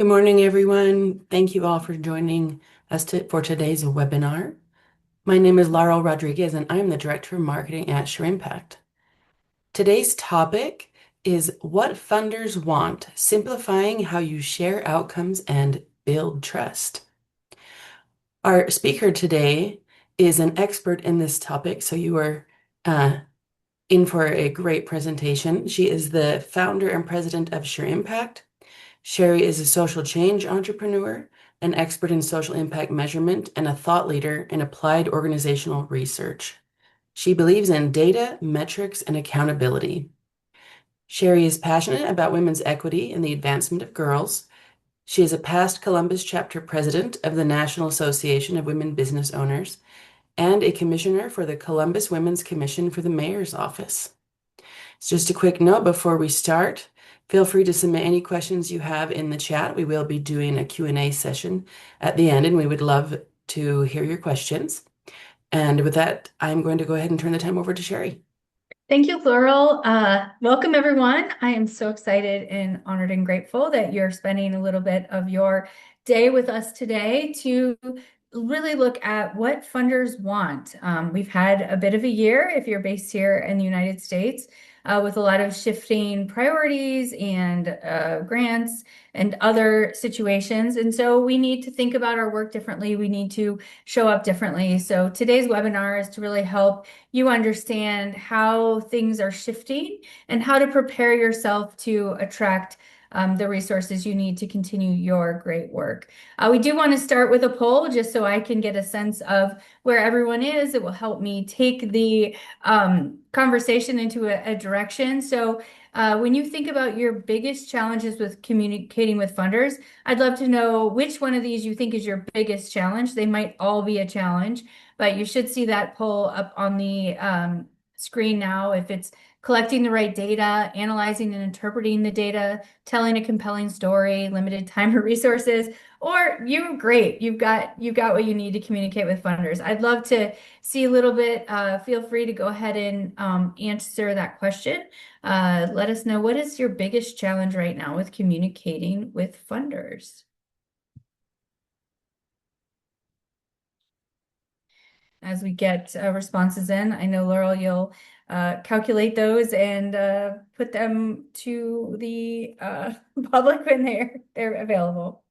Good morning, everyone. Thank you all for joining us for today's webinar. My name is Laurel Rodriguez, and I'm the Director of Marketing at SureImpact. Today's topic is what funders want, simplifying how you share outcomes and build trust. Our speaker today is an expert in this topic, so you are in for a great presentation. She is the founder and president of SureImpact. Sheri is a social change entrepreneur, an expert in social impact measurement, and a thought leader in applied organizational research. She believes in data, metrics, and accountability. Sheri is passionate about women's equity and the advancement of girls. She is a past Columbus chapter president of the National Association of Women Business Owners and a commissioner for the Columbus Women's Commission for the Mayor's Office. Just a quick note before we start, feel free to submit any questions you have in the chat. We will be doing a Q&A session at the end, and we would love to hear your questions. And with that, I'm going to go ahead and turn the time over to Sheri. Thank you, Laurel. Welcome, everyone. I am so excited and honored and grateful that you're spending a little bit of your day with us today to really look at what funders want. We've had a bit of a year, if you're based here in the United States, with a lot of shifting priorities and grants and other situations. And so we need to think about our work differently. We need to show up differently. So today's webinar is to really help you understand how things are shifting and how to prepare yourself to attract the resources you need to continue your great work. We do want to start with a poll just so I can get a sense of where everyone is. It will help me take the conversation into a direction. So when you think about your biggest challenges with communicating with funders, I'd love to know which one of these you think is your biggest challenge. They might all be a challenge, but you should see that poll up on the screen now. If it's collecting the right data, analyzing and interpreting the data, telling a compelling story, limited time or resources, or you're great. You've got what you need to communicate with funders. I'd love to see a little bit. Feel free to go ahead and answer that question. Let us know, what is your biggest challenge right now with communicating with funders? As we get responses in, I know, Laurel, you'll calculate those and put them to the public when they're available.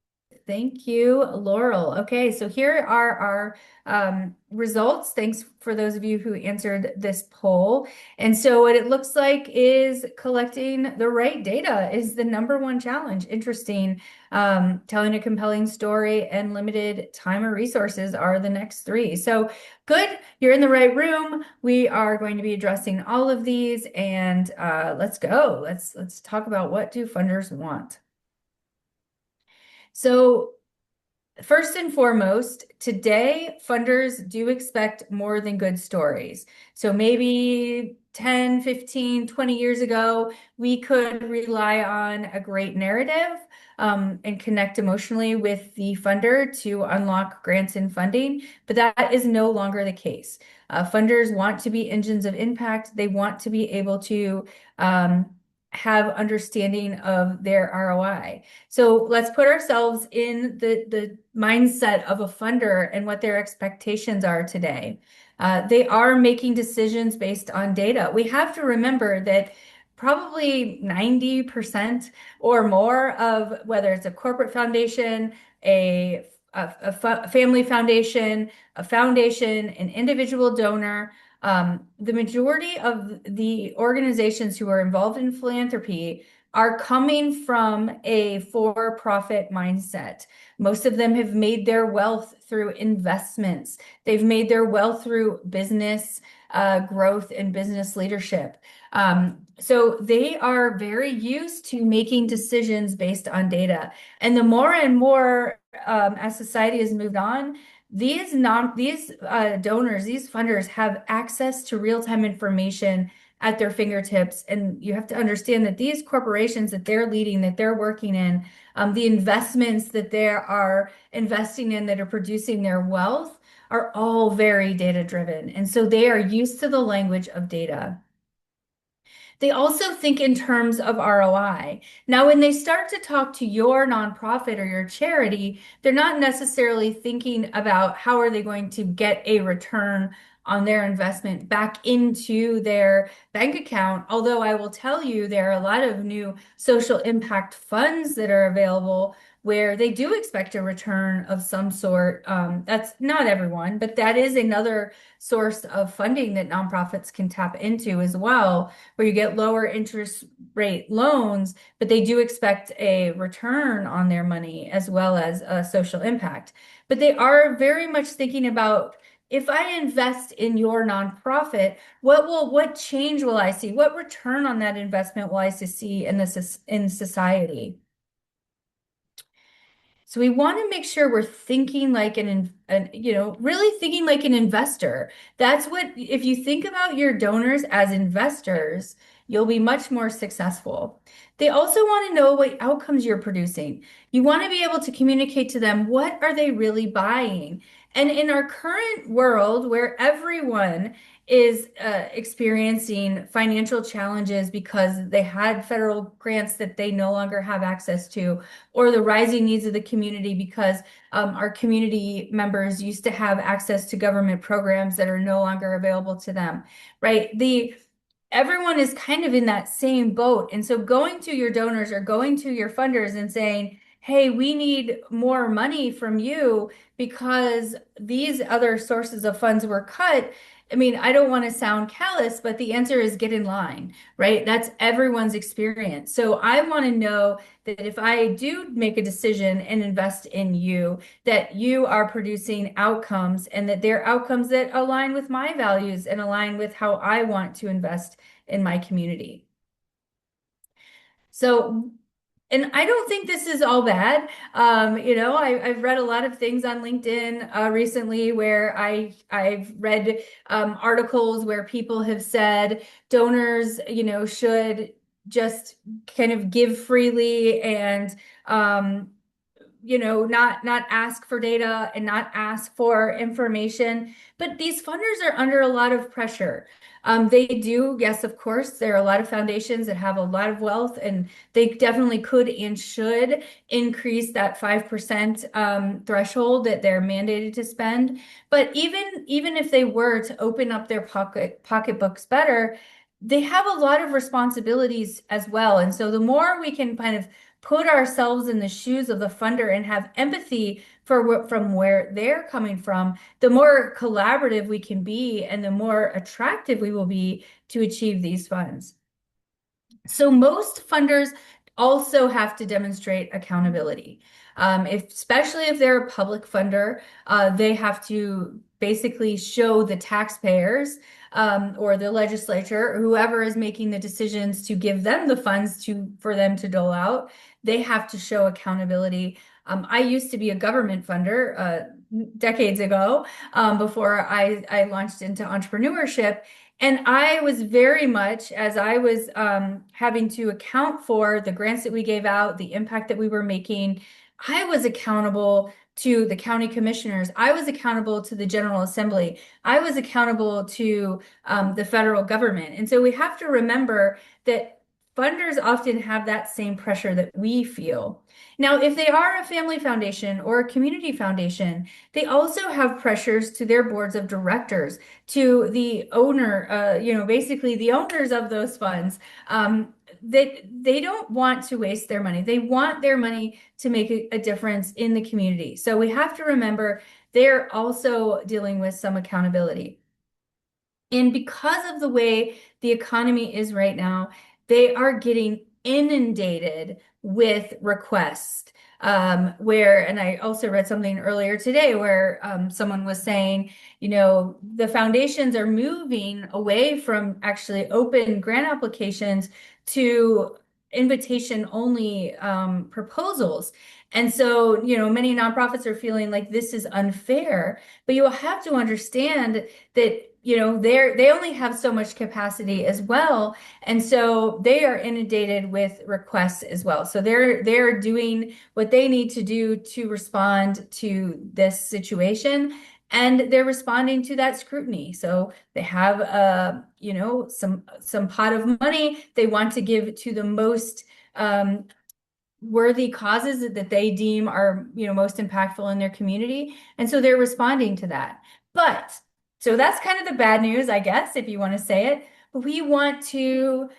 Thank you, Laurel. Okay, so here are our results. Thanks for those of you who answered this poll. And so what it looks like is collecting the right data is the #1 challenge. Interesting. Telling a compelling story and limited time or resources are the next 3. So good, you're in the right room. We are going to be addressing all of these, and let's go. Let's talk about, what do funders want? So first and foremost, today, funders do expect more than good stories. So maybe 10, 15, 20 years ago, we could rely on a great narrative and connect emotionally with the funder to unlock grants and funding, but that is no longer the case. Funders want to be engines of impact. They want to be able to have understanding of their ROI. So let's put ourselves in the mindset of a funder and what their expectations are today. They are making decisions based on data. We have to remember that probably 90% or more of, whether it's a corporate foundation, a family foundation, a foundation, an individual donor, the majority of the organizations who are involved in philanthropy are coming from a for-profit mindset. Most of them have made their wealth through investments. They've made their wealth through business growth and business leadership. So they are very used to making decisions based on data. And the more and more as society has moved on, these donors, these funders have access to real-time information at their fingertips. And you have to understand that these corporations that they're leading, that they're working in, the investments that they are investing in that are producing their wealth are all very data-driven. And so they are used to the language of data. They also think in terms of ROI. Now, when they start to talk to your nonprofit or your charity, they're not necessarily thinking about how are they going to get a return on their investment back into their bank account. Although I will tell you, there are a lot of new social impact funds that are available where they do expect a return of some sort. That's not everyone, but that is another source of funding that nonprofits can tap into as well, where you get lower interest rate loans, but they do expect a return on their money as well as a social impact. But they are very much thinking about, if I invest in your nonprofit, what change will I see? What return on that investment will I see in society? So we want to make sure we're thinking like really thinking like an investor. That's what, if you think about your donors as investors, you'll be much more successful. They also want to know what outcomes you're producing. You want to be able to communicate to them, what are they really buying? And in our current world where everyone is experiencing financial challenges because they had federal grants that they no longer have access to, or the rising needs of the community because our community members used to have access to government programs that are no longer available to them, right? Everyone is kind of in that same boat. And so going to your donors or going to your funders and saying, hey, we need more money from you because these other sources of funds were cut. I mean, I don't want to sound callous, but the answer is get in line, right? That's everyone's experience. So I want to know that if I do make a decision and invest in you, that you are producing outcomes and that they're outcomes that align with my values and align with how I want to invest in my community. So, and I don't think this is all bad. I've read a lot of things on LinkedIn recently where I've read articles where people have said donors, should just kind of give freely and not ask for data and not ask for information. But these funders are under a lot of pressure. They do, yes, of course, there are a lot of foundations that have a lot of wealth, and they definitely could and should increase that 5% threshold that they're mandated to spend. But even if they were to open up their pocketbooks better, they have a lot of responsibilities as well. And so the more we can kind of put ourselves in the shoes of the funder and have empathy from where they're coming from, the more collaborative we can be and the more attractive we will be to achieve these funds. So most funders also have to demonstrate accountability. Especially if they're a public funder, they have to basically show the taxpayers or the legislature, or whoever is making the decisions to give them the funds for them to dole out, they have to show accountability. I used to be a government funder decades ago before I launched into entrepreneurship. And I was very much, as I was having to account for the grants that we gave out, the impact that we were making, I was accountable to the county commissioners. I was accountable to the General Assembly. I was accountable to the federal government. And so we have to remember that funders often have that same pressure that we feel. Now, if they are a family foundation or a community foundation, they also have pressures to their boards of directors, to the owner, basically the owners of those funds. That they don't want to waste their money. They want their money to make a difference in the community. So we have to remember they're also dealing with some accountability. And because of the way the economy is right now, they are getting inundated with requests. And I also read something earlier today where someone was saying, the foundations are moving away from actually open grant applications to invitation only proposals. And so, many nonprofits are feeling like this is unfair, but you will have to understand that they only have so much capacity as well, and so they are inundated with requests as well. So they're doing what they need to do to respond to this situation, and they're responding to that scrutiny. So they have some pot of money they want to give to the most worthy causes that they deem are, most impactful in their community. And so they're responding to that. But so that's kind of the bad news, I guess, if you want to say it. But we want to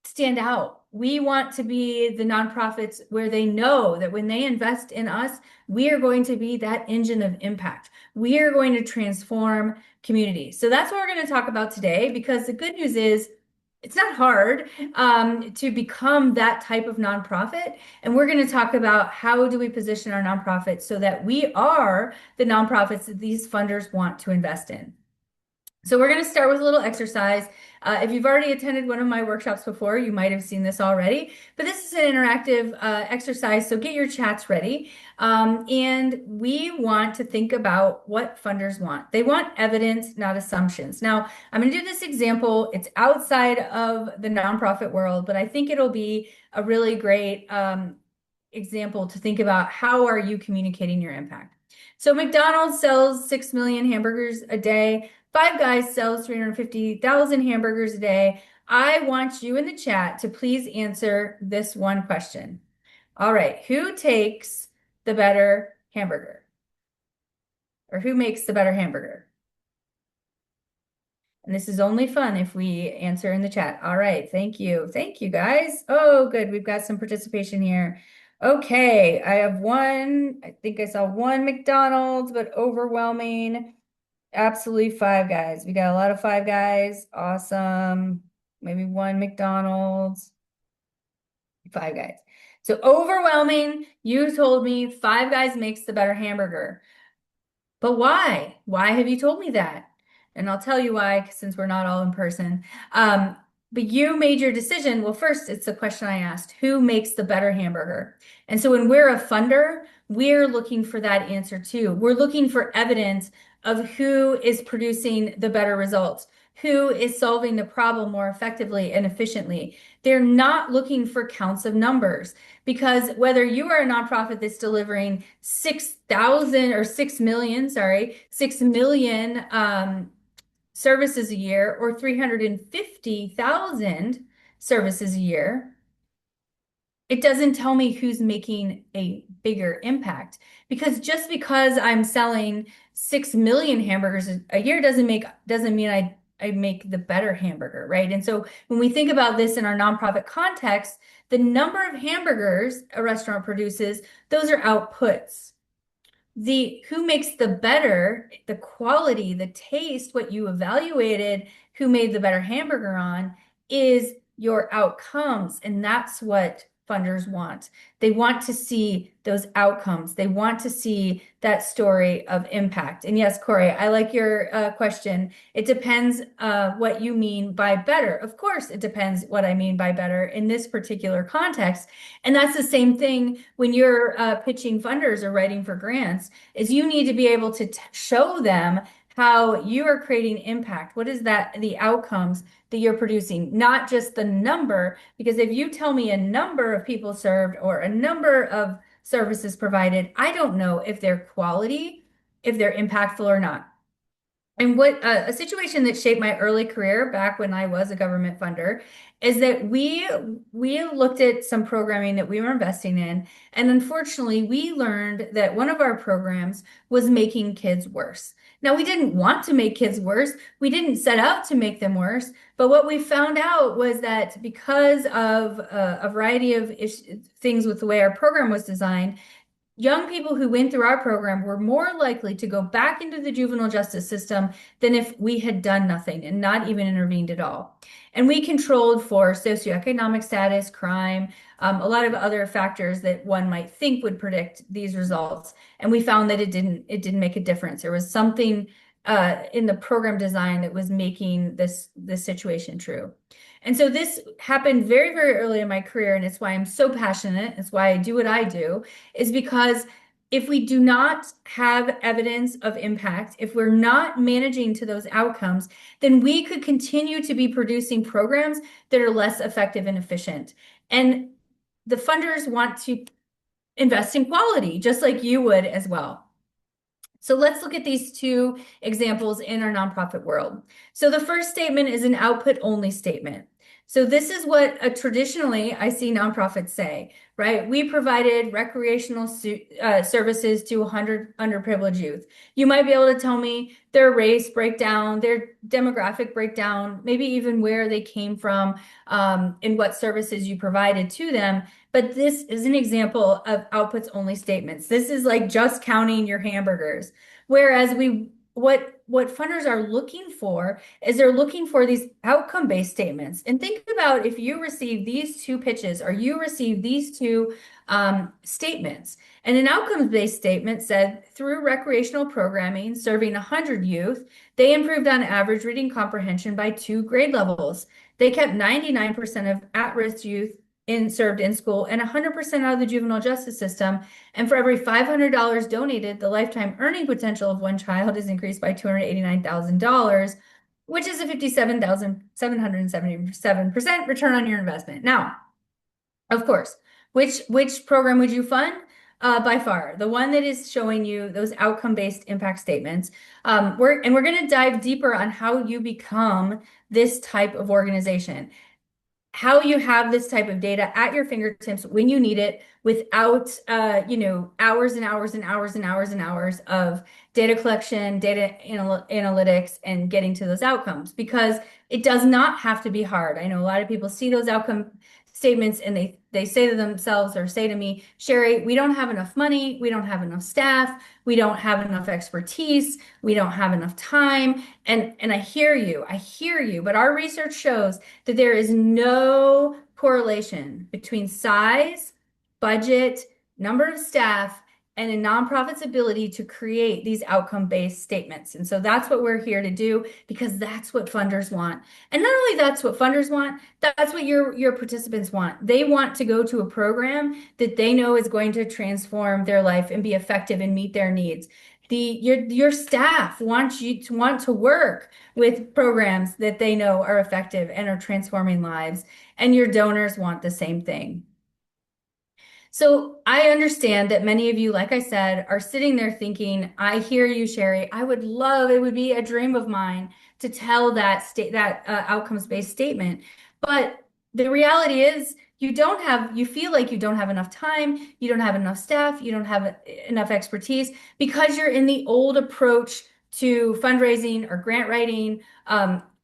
stand out. We want to be the nonprofits where they know that when they invest in us, we are going to be that engine of impact. We are going to transform communities. So that's what we're going to talk about today, because the good news is it's not hard to become that type of nonprofit. And we're going to talk about how do we position our nonprofits so that we are the nonprofits that these funders want to invest in. So we're going to start with a little exercise. If you've already attended one of my workshops before, you might have seen this already, but this is an interactive exercise, so get your chats ready. And we want to think about what funders want. They want evidence, not assumptions. Now, I'm going to do this example. It's outside of the nonprofit world, but I think it'll be a really great example to think about how are you communicating your impact. So McDonald's sells 6 million hamburgers a day. Five Guys sells 350,000 hamburgers a day. I want you in the chat to please answer this one question. All right, who takes the better hamburger? Or who makes the better hamburger? And this is only fun if we answer in the chat. All right, thank you. Thank you, guys. Oh, good. We've got some participation here. Okay, I have one. I think I saw one McDonald's, but overwhelming. Absolutely Five Guys. We got a lot of Five Guys. Awesome. Maybe one McDonald's. Five Guys. So overwhelming, you told me Five Guys makes the better hamburger. But why? Why have you told me that? And I'll tell you why, since we're not all in person. But you made your decision. Well, first, it's the question I asked, who makes the better hamburger? And so when we're a funder, we're looking for that answer too. We're looking for evidence of who is producing the better results, who is solving the problem more effectively and efficiently. They're not looking for counts of numbers, because whether you are a nonprofit that's delivering 6,000 or 6 million, 6 million services a year or 350,000 services a year, it doesn't tell me who's making a bigger impact. Because just because I'm selling 6 million hamburgers a year doesn't mean I make the better hamburger, right? And so when we think about this in our nonprofit context, the number of hamburgers a restaurant produces, those are outputs. The who makes the better, the quality, the taste, what you evaluated, who made the better hamburger on, is your outcomes. And that's what funders want. They want to see those outcomes. They want to see that story of impact. And yes, Corey, I like your question. It depends what you mean by better. Of course, it depends what I mean by better in this particular context. And that's the same thing when you're pitching funders or writing for grants, is you need to be able to show them how you are creating impact. What is that, the outcomes that you're producing, not just the number? Because if you tell me a number of people served or a number of services provided, I don't know if they're quality, if they're impactful or not. And what a situation that shaped my early career back when I was a government funder is that we looked at some programming that we were investing in, and unfortunately, we learned that one of our programs was making kids worse. Now, we didn't want to make kids worse. We didn't set out to make them worse. But what we found out was that because of a variety of things with the way our program was designed, young people who went through our program were more likely to go back into the juvenile justice system than if we had done nothing and not even intervened at all. And we controlled for socioeconomic status, crime, a lot of other factors that one might think would predict these results. And we found that it didn't make a difference. There was something in the program design that was making this situation true. And so this happened very, very early in my career, and it's why I'm so passionate. It's why I do what I do, is because if we do not have evidence of impact, if we're not managing to those outcomes, then we could continue to be producing programs that are less effective and efficient. And the funders want to invest in quality, just like you would as well. So let's look at these two examples in our nonprofit world. So the first statement is an output only statement. So this is what traditionally I see nonprofits say, right? We provided recreational services to 100 underprivileged youth. You might be able to tell me their race breakdown, their demographic breakdown, maybe even where they came from, and what services you provided to them. But this is an example of outputs only statements. This is like just counting your hamburgers. Whereas what funders are looking for is they're looking for these outcome-based statements. And think about if you receive these two pitches or you receive these two statements. And an outcomes-based statement said through recreational programming serving 100 youth, they improved on average reading comprehension by 2 grade levels. They kept 99% of at-risk youth served in school and 100% out of the juvenile justice system. And for every $500 donated, the lifetime earning potential of one child is increased by $289,000, which is a 57,777% return on your investment. Now, of course, which program would you fund? By far, the one that is showing you those outcome-based impact statements. We're going to dive deeper on how you become this type of organization, how you have this type of data at your fingertips when you need it without, hours and hours and hours and hours and hours of data collection, data analytics, and getting to those outcomes, because it does not have to be hard. I know a lot of people see those outcome statements and they say to themselves or say to me, Sheri, we don't have enough money, we don't have enough staff, we don't have enough expertise, we don't have enough time. And I hear you, but our research shows that there is no correlation between size, budget, number of staff, and a nonprofit's ability to create these outcome-based statements. And so that's what we're here to do, because that's what funders want. And not only that's what funders want, that's what your participants want. They want to go to a program that they know is going to transform their life and be effective and meet their needs. Your staff wants you to want to work with programs that they know are effective and are transforming lives, and your donors want the same thing. So I understand that many of you, like I said, are sitting there thinking, I hear you, Sheri. It would be a dream of mine to tell that outcomes-based statement. But the reality is you feel like you don't have enough time, you don't have enough staff, you don't have enough expertise because you're in the old approach to fundraising or grant writing.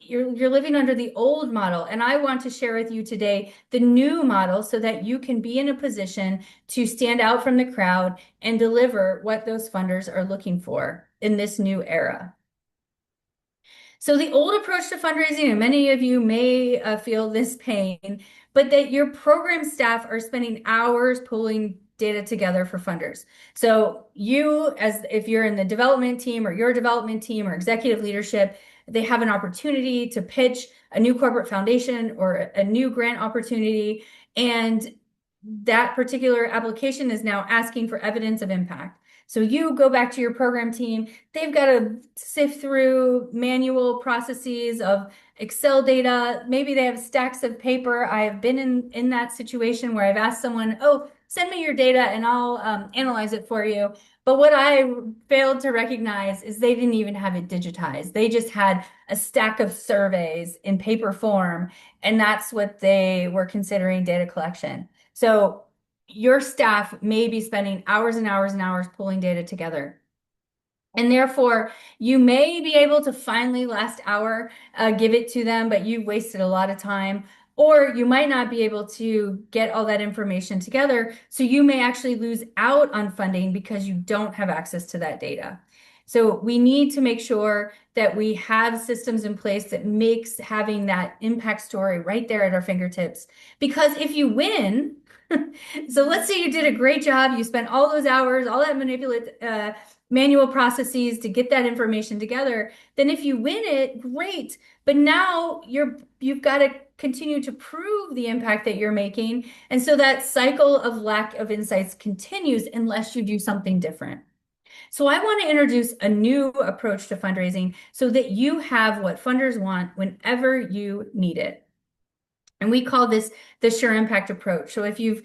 You're living under the old model, and I want to share with you today the new model so that you can be in a position to stand out from the crowd and deliver what those funders are looking for in this new era. So the old approach to fundraising, and many of you may feel this pain, but that your program staff are spending hours pulling data together for funders. So you, as if you're in the development team or your development team or executive leadership, they have an opportunity to pitch a new corporate foundation or a new grant opportunity. And that particular application is now asking for evidence of impact. So you go back to your program team, they've got to sift through manual processes of Excel data. Maybe they have stacks of paper. I have been in that situation where I've asked someone, oh, send me your data and I'll analyze it for you. But what I failed to recognize is they didn't even have it digitized. They just had a stack of surveys in paper form, and that's what they were considering data collection. So your staff may be spending hours and hours and hours pulling data together. And therefore, you may be able to finally last hour give it to them, but you've wasted a lot of time. Or you might not be able to get all that information together. So you may actually lose out on funding because you don't have access to that data. So we need to make sure that we have systems in place that makes having that impact story right there at our fingertips. Because if you win, so let's say you did a great job, you spent all those hours, all that manual processes to get that information together, then if you win it, great. But now you've got to continue to prove the impact that you're making. And so that cycle of lack of insights continues unless you do something different. So I want to introduce a new approach to fundraising so that you have what funders want whenever you need it. And we call this the Sure Impact approach. So if you're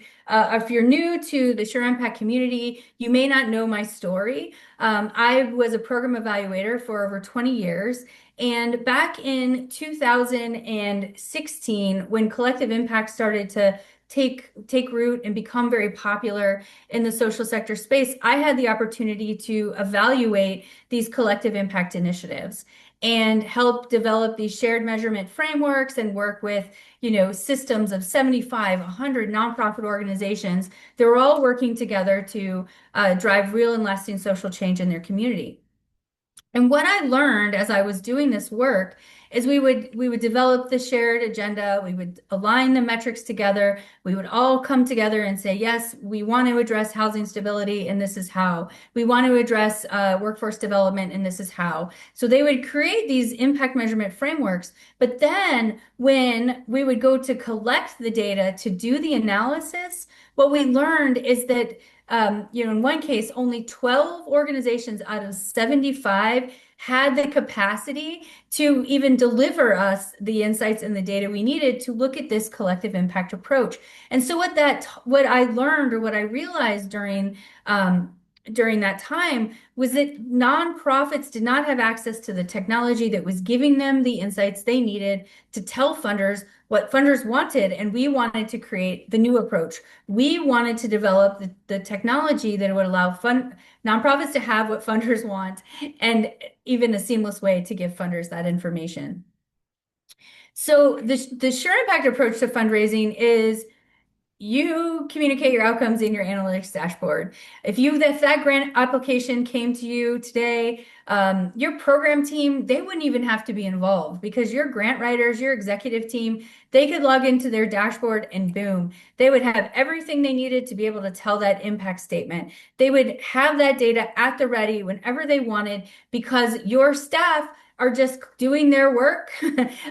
new to the Sure Impact community, you may not know my story. I was a program evaluator for over 20 years. And back in 2016, when collective impact started to take root and become very popular in the social sector space, I had the opportunity to evaluate these collective impact initiatives and help develop these shared measurement frameworks and work with systems of 75, 100 nonprofit organizations. They're all working together to drive real and lasting social change in their community. And what I learned as I was doing this work is we would develop the shared agenda, we would align the metrics together, we would all come together and say, yes, we want to address housing stability, and this is how. We want to address workforce development, and this is how. So they would create these impact measurement frameworks, but then when we would go to collect the data to do the analysis, what we learned is that in one case, only 12 organizations out of 75 had the capacity to even deliver us the insights and the data we needed to look at this collective impact approach. And so what I learned or what I realized during that time was that nonprofits did not have access to the technology that was giving them the insights they needed to tell funders what funders wanted, and we wanted to create the new approach. We wanted to develop the technology that would allow nonprofits to have what funders want, and even a seamless way to give funders that information. So the Sure Impact approach to fundraising is you communicate your outcomes in your analytics dashboard. If that grant application came to you today, your program team, they wouldn't even have to be involved because your grant writers, your executive team, they could log into their dashboard and boom, they would have everything they needed to be able to tell that impact statement. They would have that data at the ready whenever they wanted because your staff are just doing their work,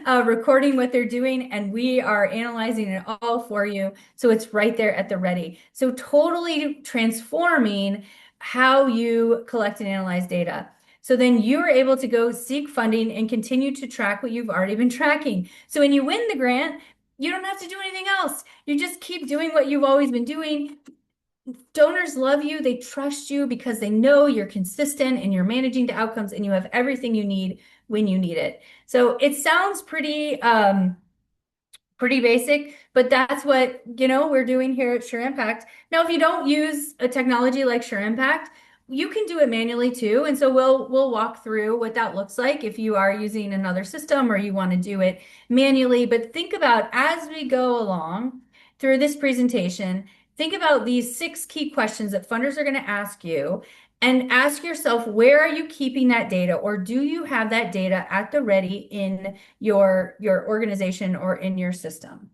recording what they're doing, and we are analyzing it all for you. So it's right there at the ready. So totally transforming how you collect and analyze data. So then you're able to go seek funding and continue to track what you've already been tracking. So when you win the grant, you don't have to do anything else. You just keep doing what you've always been doing. Donors love you. They trust you because they know you're consistent and you're managing the outcomes and you have everything you need when you need it. So it sounds pretty basic, but that's what, we're doing here at SureImpact. Now, if you don't use a technology like SureImpact, you can do it manually too. And so we'll walk through what that looks like if you are using another system or you want to do it manually. But think about as we go along through this presentation, think about these 6 key questions that funders are going to ask you and ask yourself, where are you keeping that data, or do you have that data at the ready in your organization or in your system?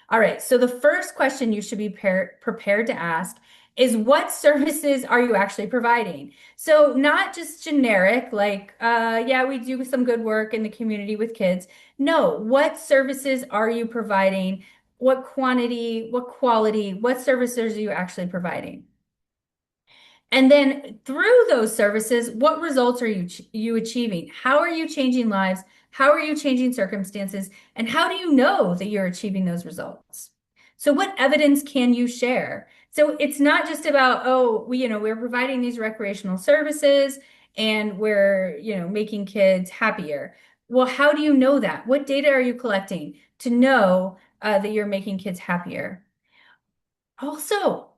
All right, so the first question you should be prepared to ask is, what services are you actually providing? So not just generic, like, yeah, we do some good work in the community with kids. No, what services are you providing? What quantity, what quality, what services are you actually providing? And then through those services, what results are you achieving? How are you changing lives? How are you changing circumstances? And how do you know that you're achieving those results? So what evidence can you share? So it's not just about, oh, we're providing these recreational services and we're, making kids happier. Well, how do you know that? What data are you collecting to know that you're making kids happier? Also,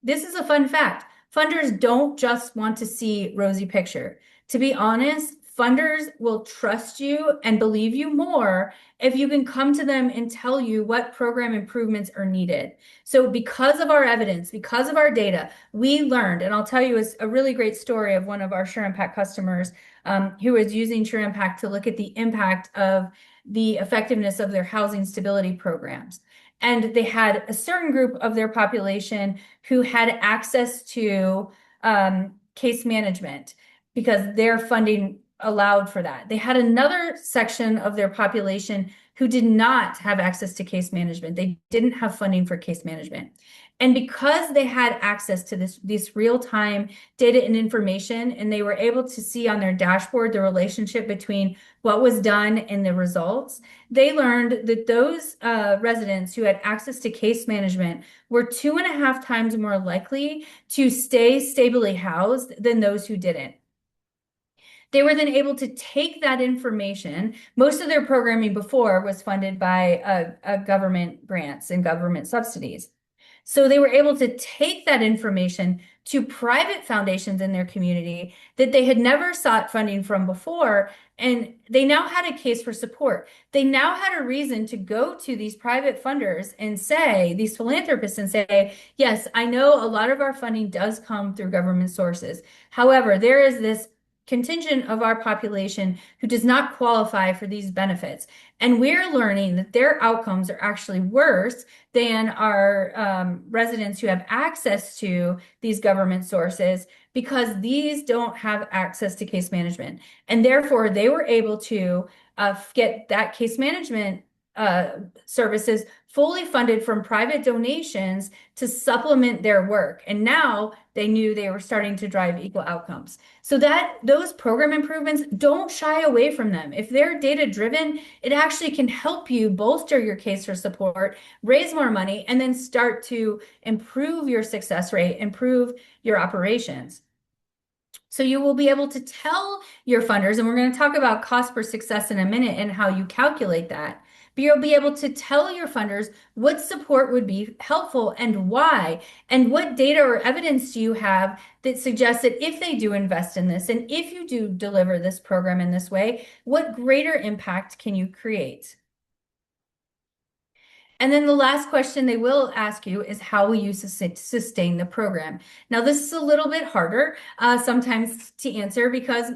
this is a fun fact. Funders don't just want to see rosy picture. To be honest, funders will trust you and believe you more if you can come to them and tell you what program improvements are needed. So because of our evidence, because of our data, we learned, and I'll tell you a really great story of one of our SureImpact customers who was using SureImpact to look at the impact of the effectiveness of their housing stability programs. And they had a certain group of their population who had access to case management because their funding allowed for that. They had another section of their population who did not have access to case management. They didn't have funding for case management. And because they had access to this real-time data and information, and they were able to see on their dashboard the relationship between what was done and the results, they learned that those residents who had access to case management were 2.5 times more likely to stay stably housed than those who didn't. They were then able to take that information. Most of their programming before was funded by government grants and government subsidies. So they were able to take that information to private foundations in their community that they had never sought funding from before. And they now had a case for support. They now had a reason to go to these private funders and say, these philanthropists, and say, yes, I know a lot of our funding does come through government sources. However, there is this contingent of our population who does not qualify for these benefits. And we're learning that their outcomes are actually worse than our residents who have access to these government sources because these don't have access to case management. And therefore, they were able to get that case management services fully funded from private donations to supplement their work. And now they knew they were starting to drive equal outcomes. So that those program improvements, don't shy away from them. If they're data driven, it actually can help you bolster your case for support, raise more money, and then start to improve your success rate, improve your operations. So you will be able to tell your funders, and we're going to talk about cost per success in a minute and how you calculate that. But you'll be able to tell your funders what support would be helpful and why, and what data or evidence do you have that suggests that if they do invest in this and if you do deliver this program in this way, what greater impact can you create? And then the last question they will ask you is how will you sustain the program? Now, this is a little bit harder sometimes to answer because,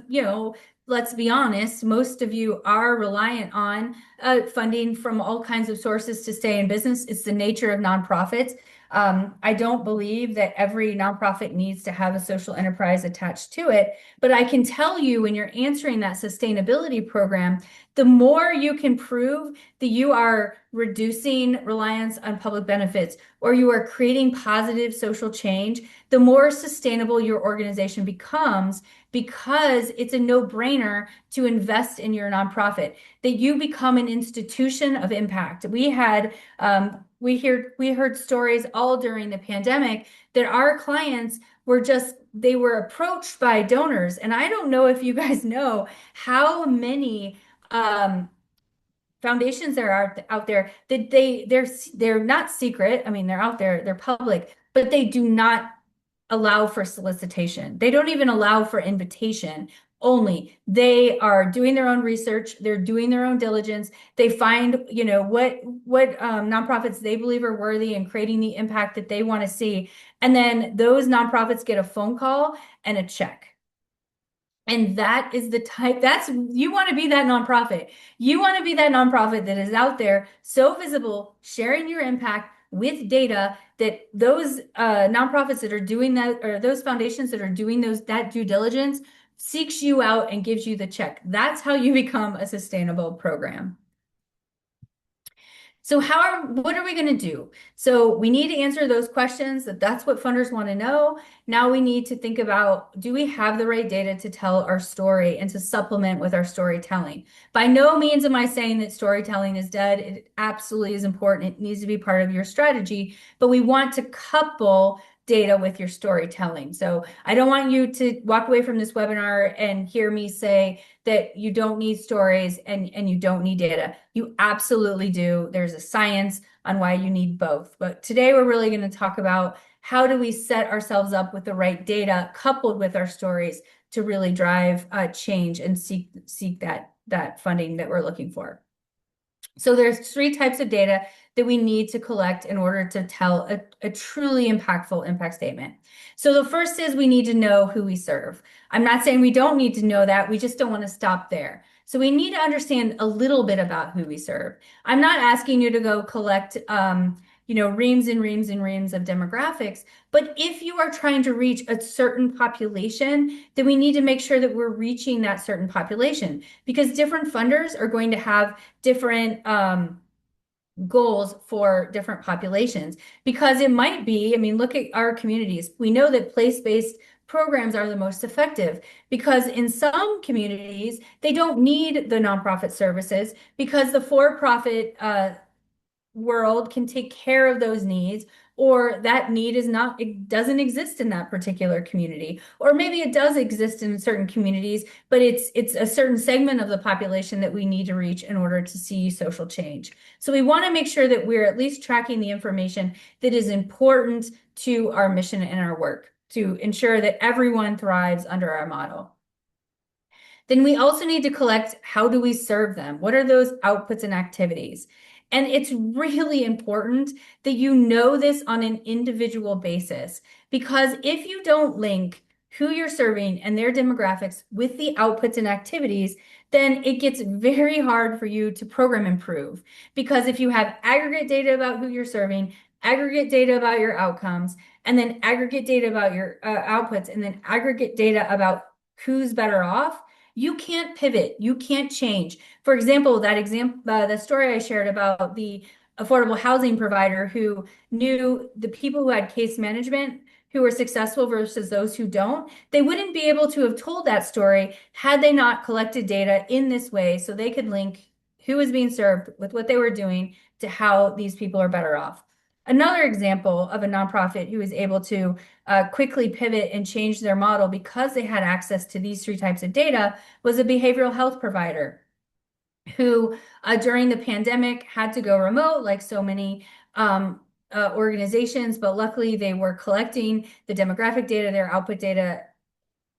let's be honest, most of you are reliant on funding from all kinds of sources to stay in business. It's the nature of nonprofits. I don't believe that every nonprofit needs to have a social enterprise attached to it, but I can tell you when you're answering that sustainability program, the more you can prove that you are reducing reliance on public benefits or you are creating positive social change, the more sustainable your organization becomes because it's a no-brainer to invest in your nonprofit, that you become an institution of impact. We heard stories all during the pandemic that our clients they were approached by donors. And I don't know if you guys know how many foundations there are out there that they're not secret. I mean, they're out there, they're public, but they do not allow for solicitation. They don't even allow for invitation only. They are doing their own research. They're doing their own diligence. They find, what nonprofits they believe are worthy and creating the impact that they want to see. And then those nonprofits get a phone call and a check. And that is you want to be that nonprofit. You want to be that nonprofit that is out there so visible, sharing your impact with data that those nonprofits that are doing that, or those foundations that are doing that due diligence, seeks you out and gives you the check. That's how you become a sustainable program. So what are we going to do? So we need to answer those questions. That's what funders want to know. Now we need to think about, do we have the right data to tell our story and to supplement with our storytelling? By no means am I saying that storytelling is dead. It absolutely is important. It needs to be part of your strategy, but we want to couple data with your storytelling. So I don't want you to walk away from this webinar and hear me say that you don't need stories and you don't need data. You absolutely do. There's a science on why you need both. But today we're really going to talk about how do we set ourselves up with the right data coupled with our stories to really drive change and seek that funding that we're looking for. So there's 3 types of data that we need to collect in order to tell a truly impactful impact statement. So the first is we need to know who we serve. I'm not saying we don't need to know that. We just don't want to stop there. So we need to understand a little bit about who we serve. I'm not asking you to go collect, reams and reams and reams of demographics. But if you are trying to reach a certain population, then we need to make sure that we're reaching that certain population because different funders are going to have different goals for different populations because it might be, I mean, look at our communities. We know that place-based programs are the most effective because in some communities, they don't need the nonprofit services because the for-profit world can take care of those needs, or that need is not, it doesn't exist in that particular community, or maybe it does exist in certain communities, but it's a certain segment of the population that we need to reach in order to see social change. So we want to make sure that we're at least tracking the information that is important to our mission and our work to ensure that everyone thrives under our model. Then we also need to collect, how do we serve them? What are those outputs and activities? And it's really important that you know this on an individual basis, because if you don't link who you're serving and their demographics with the outputs and activities, then it gets very hard for you to program improve. Because if you have aggregate data about who you're serving, aggregate data about your outcomes, and then aggregate data about your outputs, and then aggregate data about who's better off, you can't pivot, you can't change. For example, the story I shared about the affordable housing provider who knew the people who had case management who were successful versus those who don't, they wouldn't be able to have told that story had they not collected data in this way so they could link who was being served with what they were doing to how these people are better off. Another example of a nonprofit who was able to quickly pivot and change their model because they had access to these three types of data was a behavioral health provider who, during the pandemic, had to go remote, like so many organizations, but luckily they were collecting the demographic data, their output data,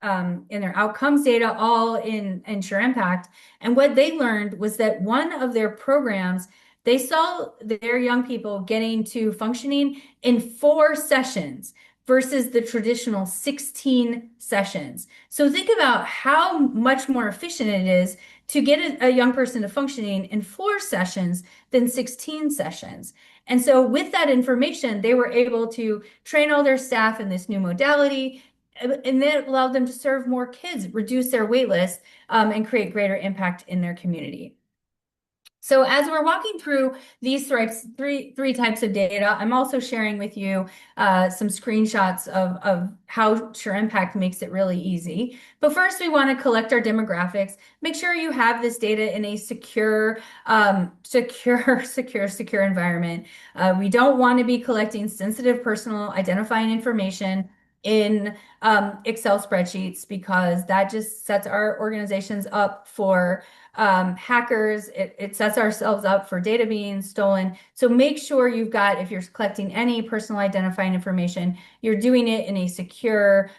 and their outcomes data all in SureImpact. And what they learned was that one of their programs, they saw their young people getting to functioning in 4 sessions versus the traditional 16 sessions. So think about how much more efficient it is to get a young person to functioning in 4 sessions than 16 sessions. And so with that information, they were able to train all their staff in this new modality, and that allowed them to serve more kids, reduce their wait list, and create greater impact in their community. So as we're walking through these three types of data, I'm also sharing with you some screenshots of how SureImpact makes it really easy. But first, we want to collect our demographics. Make sure you have this data in a secure environment. We don't want to be collecting sensitive personal identifying information in Excel spreadsheets because that just sets our organizations up for hackers. It sets ourselves up for data being stolen. So make sure you've got, if you're collecting any personal identifying information, you're doing it in a secure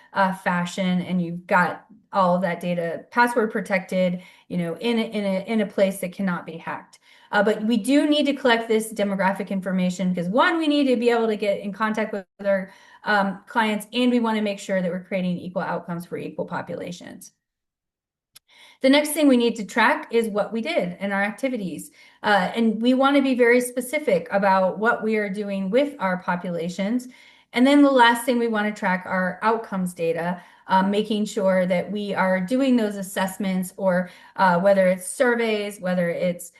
fashion, and you've got all of that data password protected, in a place that cannot be hacked. But we do need to collect this demographic information because, one, we need to be able to get in contact with our clients, and we want to make sure that we're creating equal outcomes for equal populations. The next thing we need to track is what we did in our activities. And we want to be very specific about what we are doing with our populations. And then the last thing we want to track are outcomes data, making sure that we are doing those assessments, or whether it's surveys, whether it's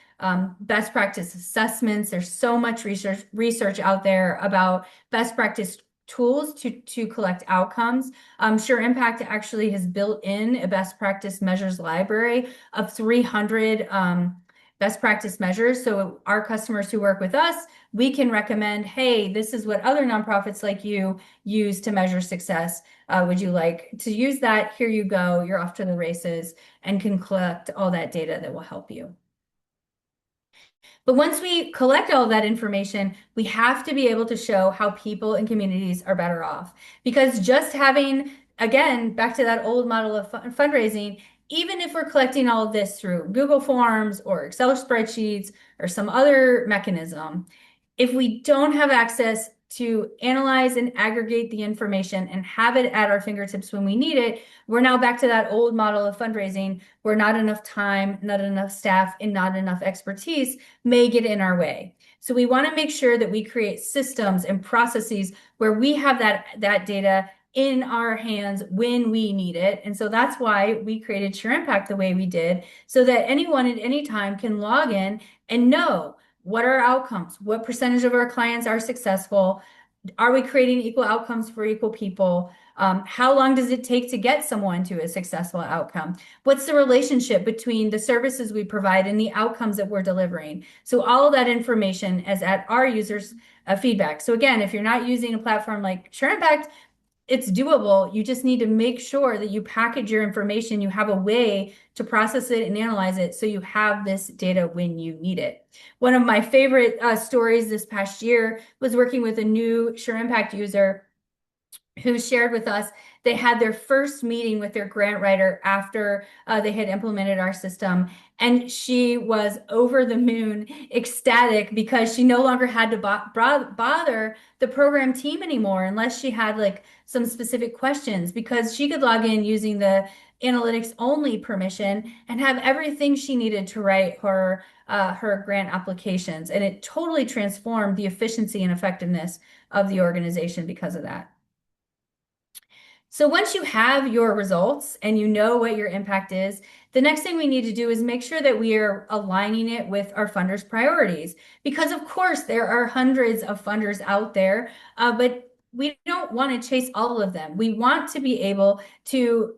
best practice assessments. There's so much research out there about best practice tools to collect outcomes. SureImpact actually has built in a best practice measures library of 300 best practice measures. So our customers who work with us, we can recommend, hey, this is what other nonprofits like you use to measure success. Would you like to use that? Here you go. You're off to the races, and can collect all that data that will help you. But once we collect all that information, we have to be able to show how people and communities are better off. Because just having, again, back to that old model of fundraising, even if we're collecting all of this through Google Forms or Excel spreadsheets or some other mechanism, if we don't have access to analyze and aggregate the information and have it at our fingertips when we need it, we're now back to that old model of fundraising where not enough time, not enough staff, and not enough expertise may get in our way. So we want to make sure that we create systems and processes where we have that data in our hands when we need it. And so that's why we created SureImpact the way we did, so that anyone at any time can log in and know what are our outcomes? What percentage of our clients are successful? Are we creating equal outcomes for equal people? How long does it take to get someone to a successful outcome? What's the relationship between the services we provide and the outcomes that we're delivering? So all of that information is at our users' feedback. So again, if you're not using a platform like SureImpact, it's doable. You just need to make sure that you package your information, you have a way to process it and analyze it so you have this data when you need it. One of my favorite stories this past year was working with a new SureImpact user who shared with us they had their first meeting with their grant writer after they had implemented our system. And she was over the moon ecstatic because she no longer had to bother the program team anymore unless she had like some specific questions, because she could log in using the analytics only permission and have everything she needed to write her grant applications. And it totally transformed the efficiency and effectiveness of the organization because of that. So once you have your results and you know what your impact is, the next thing we need to do is make sure that we are aligning it with our funders' priorities. Because of course, there are hundreds of funders out there, but we don't want to chase all of them. We want to be able to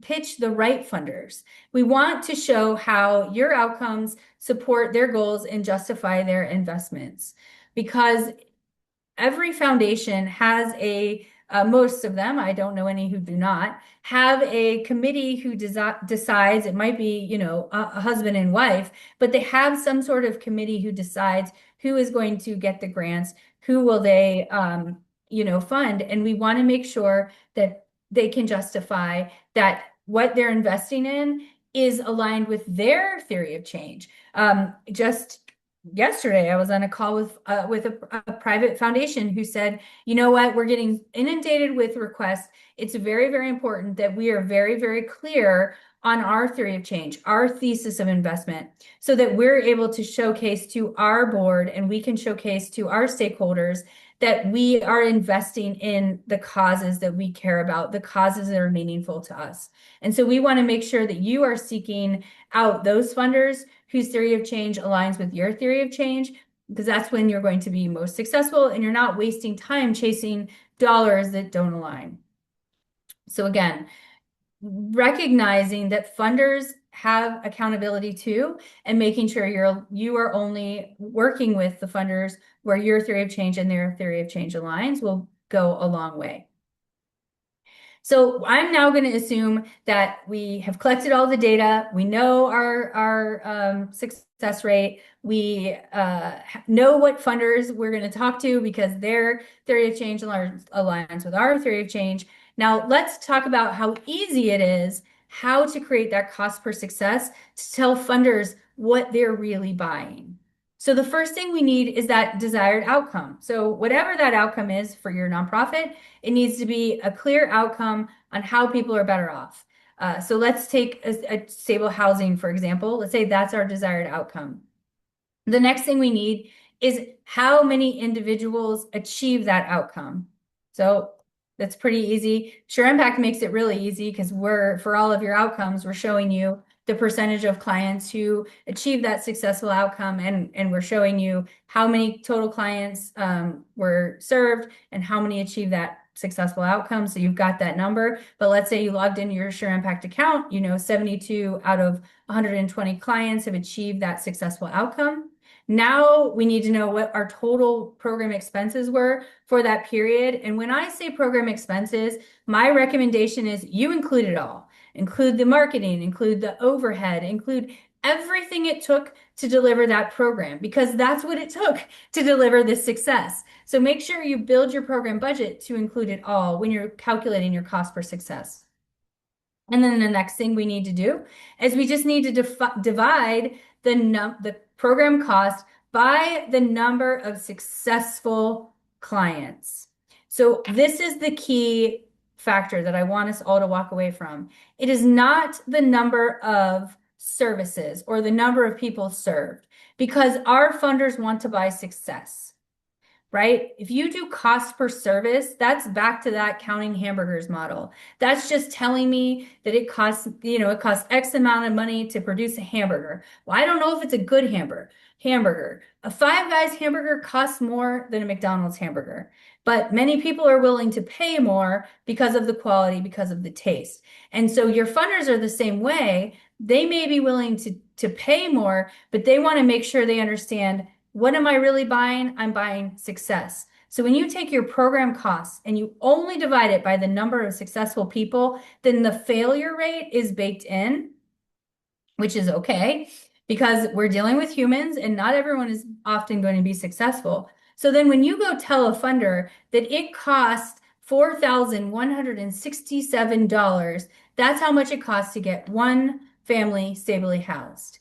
pitch the right funders. We want to show how your outcomes support their goals and justify their investments. Because every foundation has most of them, I don't know any who do not, have a committee who decides, it might be, a husband and wife, but they have some sort of committee who decides who is going to get the grants, who will they, fund. And we want to make sure that they can justify that what they're investing in is aligned with their theory of change. Just yesterday, I was on a call with a private foundation who said, you know what, we're getting inundated with requests. It's very, very important that we are very, very clear on our theory of change, our thesis of investment, so that we're able to showcase to our board and we can showcase to our stakeholders that we are investing in the causes that we care about, the causes that are meaningful to us. And so we want to make sure that you are seeking out those funders whose theory of change aligns with your theory of change, because that's when you're going to be most successful and you're not wasting time chasing dollars that don't align. So again, recognizing that funders have accountability too, and making sure you are only working with the funders where your theory of change and their theory of change aligns will go a long way. So I'm now going to assume that we have collected all the data. We know our success rate. We know what funders we're going to talk to because their theory of change aligns with our theory of change. Now let's talk about how easy it is, how to create that cost per success to tell funders what they're really buying. So the first thing we need is that desired outcome. So whatever that outcome is for your nonprofit, it needs to be a clear outcome on how people are better off. So let's take a stable housing, for example. Let's say that's our desired outcome. The next thing we need is how many individuals achieve that outcome. So that's pretty easy. SureImpact makes it really easy because for all of your outcomes, we're showing you the percentage of clients who achieve that successful outcome, and we're showing you how many total clients were served and how many achieved that successful outcome. So you've got that number. But let's say you logged into your SureImpact account, 72 out of 120 clients have achieved that successful outcome. Now we need to know what our total program expenses were for that period. And when I say program expenses, my recommendation is you include it all. Include the marketing, include the overhead, include everything it took to deliver that program, because that's what it took to deliver this success. So make sure you build your program budget to include it all when you're calculating your cost per success. And then the next thing we need to do is we just need to divide the program cost by the number of successful clients. So this is the key factor that I want us all to walk away from. It is not the number of services or the number of people served, because our funders want to buy success, right? If you do cost per service, that's back to that counting hamburgers model. That's just telling me that it costs X amount of money to produce a hamburger. Well, I don't know if it's a good hamburger. hamburger. A Five Guys hamburger costs more than a McDonald's hamburger, but many people are willing to pay more because of the quality, because of the taste. And so your funders are the same way. They may be willing to pay more, but they want to make sure they understand, what am I really buying? I'm buying success. So when you take your program costs and you only divide it by the number of successful people, then the failure rate is baked in, which is okay because we're dealing with humans and not everyone is often going to be successful. So then when you go tell a funder that it costs $4,167, that's how much it costs to get one family stably housed.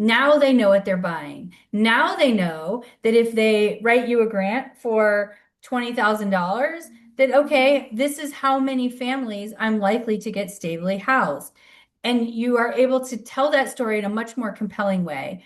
Now they know what they're buying. Now they know that if they write you a grant for $20,000, that, okay, this is how many families I'm likely to get stably housed. And you are able to tell that story in a much more compelling way,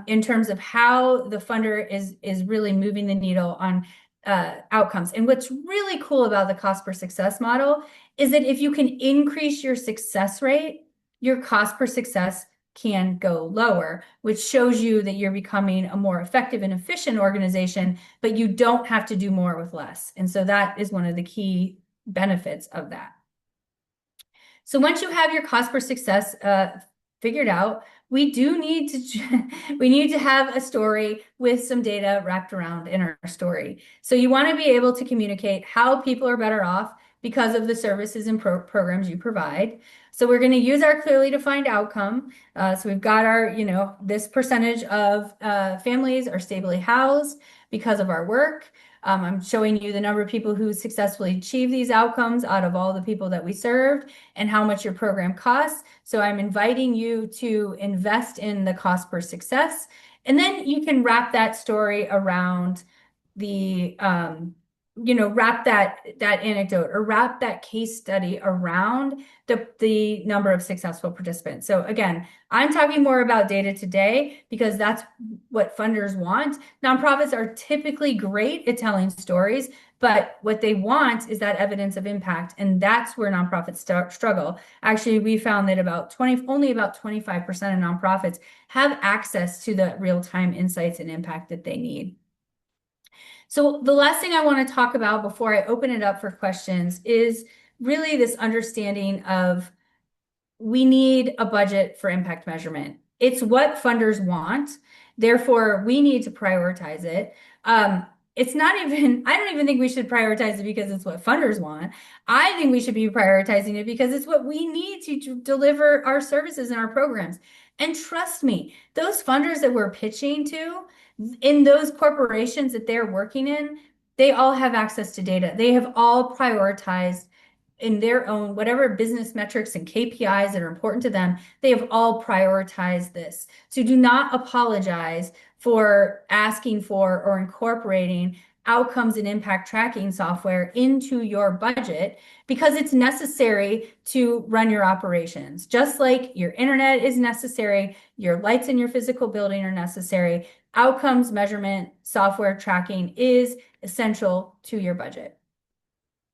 in terms of how the funder is really moving the needle on outcomes. And what's really cool about the cost per success model is that if you can increase your success rate, your cost per success can go lower, which shows you that you're becoming a more effective and efficient organization, but you don't have to do more with less. And so that is one of the key benefits of that. So once you have your cost per success figured out, we do need to have a story with some data wrapped around in our story. So you want to be able to communicate how people are better off because of the services and programs you provide. So we're going to use our clearly defined outcome. So we've got our, this percentage of families are stably housed because of our work. I'm showing you the number of people who successfully achieve these outcomes out of all the people that we served and how much your program costs. So I'm inviting you to invest in the cost per success. And then you can wrap that story around the, wrap that anecdote or wrap that case study around the number of successful participants. So again, I'm talking more about data today because that's what funders want. Nonprofits are typically great at telling stories, but what they want is that evidence of impact, and that's where nonprofits struggle. Actually, we found that only about 25% of nonprofits have access to the real-time insights and impact that they need. So the last thing I want to talk about before I open it up for questions is really this understanding of, we need a budget for impact measurement. It's what funders want. Therefore, we need to prioritize it. It's not even, I don't even think we should prioritize it because it's what funders want. I think we should be prioritizing it because it's what we need to deliver our services and our programs. And trust me, those funders that we're pitching to, in those corporations that they're working in, they all have access to data. They have all prioritized in their own, whatever business metrics and KPIs that are important to them, they have all prioritized this. So do not apologize for asking for or incorporating outcomes and impact tracking software into your budget, because it's necessary to run your operations. Just like your internet is necessary, your lights in your physical building are necessary, outcomes measurement software tracking is essential to your budget.